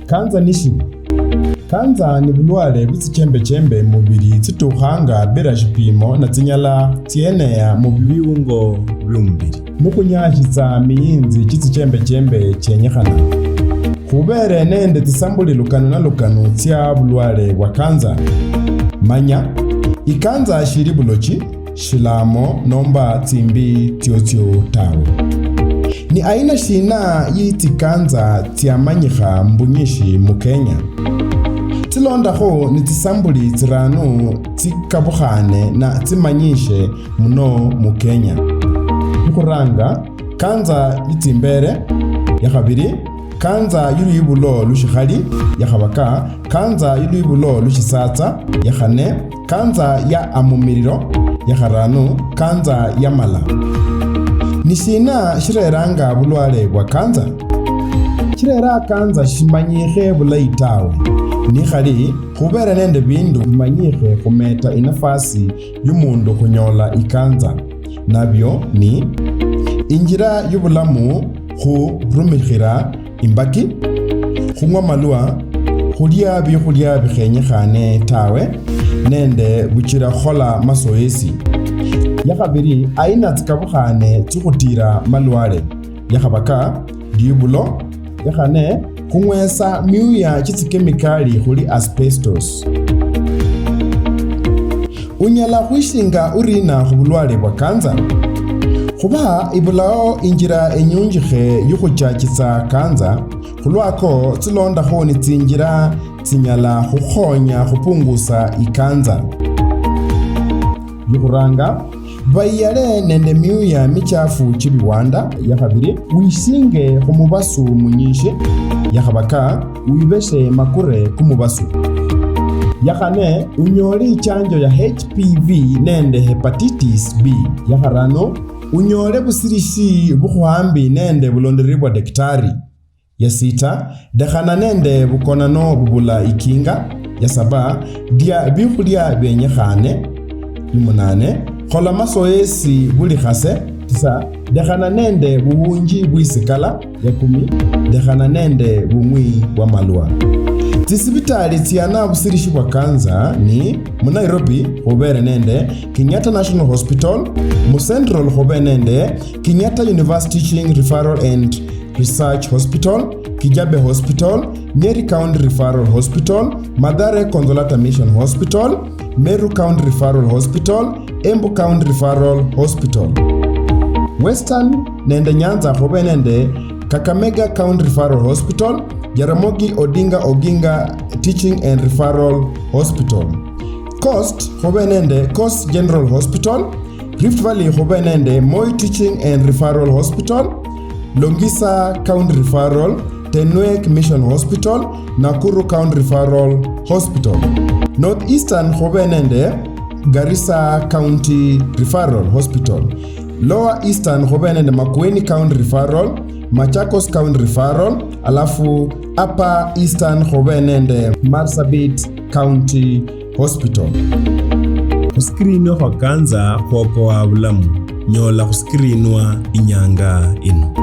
Cancer nishi. Cancer ni bulwale butsichembe mubiri tsitukhanga bera shipimo na tsinyala tsienea mu biwungo by'umubiri. Mukunyashitsa miyinzi chitsichembe chenyekhana. Khubere nende tsisambuli lukano na lukano tsya bulwale bwa cancer. Manya, ikanza shiri bulochi, shilamo nomba tsimbi tiotsio tawe. Ni aina shina yiti kanza tiamanyikha mbunyishi mu Kenya. Tilondakho ni tsisambuli tsirano tsikabukhane na tsimanyishe muno mu Kenya. Mukuranga, kanza itimbere, yakhabiri, kanza yuluibulo lushikhali, yakhabaka, kanza yuluibulo lushisatsa, yakhane, kanza ya amumiriro, yakharano, kanza ya mala. Nishina shireranga bulwale bwa kanza. Shirera kanza shimanyikhe bulayi tawe. Nikhali khubera nende bindu bimanyikhe khumeta inafasi y'umundu khunyola ikanza. Nabyo ni injira y'ubulamu khurumikhira imbaki, khung'wa malwa, khulya byokhulya bikhenyekhane tawe, nende buchira khola masoesi. Yakhabiri aina tsikabukhane tsikhutira malwale. Yakhabaka libulo. Yakhane khung'wesa myuya chitsikemikali khuli asbestos. Unyala khwishinga urina khubulwale bwa kanza. Khuba ibulao injira enyunjikhe yukhuchachisa kanza, khulwako tsilondakho ni tsinjira tsinyala khukhonya khupungusa ikanza. Yukhuranga, bayale nende myuya michafu chibiwanda. Yakhabiri, wishinge khumubasu munyishe. Yakhabaka, wibeshe makure kumubasu. Yakhane, unyole chanjo ya HPV nende hepatitis B. Yakharano, unyole busirishi bukhuhambi nende bulonderi bwa daktari. Yasita, dekhana nende bukonano bubula ikinga. Yasaba, dia bikhulya byenyekhane. Yumunane, khola masoesi buli khase. Tisa, dekhana nende buwunji bwisikala. Yakumi, dekhana nende bumwi bwa malwa. Tsisibitali tsiyana busirishi bwa kanza ni mu Nairobi khubere nende Kenyatta National Hospital, mu Central khubere nende Kenyatta University Teaching Referral and Research Hospital, Kijabe Hospital, Nyeri County Referral Hospital, Mathare Consolata Mission Hospital, Meru County Referral Hospital, Embu County Referral Hospital. Western nende Nyanza khubere nende Kakamega County Referral Hospital, Jaramogi Odinga Oginga Teaching and Referral Hospital. Coast khobenende Coast General Hospital, Rift Valley khobenende Moi Teaching and Referral Hospital, Longisa County Referral, Tenwek Mission Hospital, Nakuru County Referral Hospital. Northeastern khobenende Garissa County Referral Hospital. Lower Eastern khobenende Makueni County Referral, Machakos County Referral, alafu Upper Eastern khobenende Marsabit County Hospital. Kuskrinwa kwa kanza khwokowa bulamu, nyola kuskrinwa inyanga ino.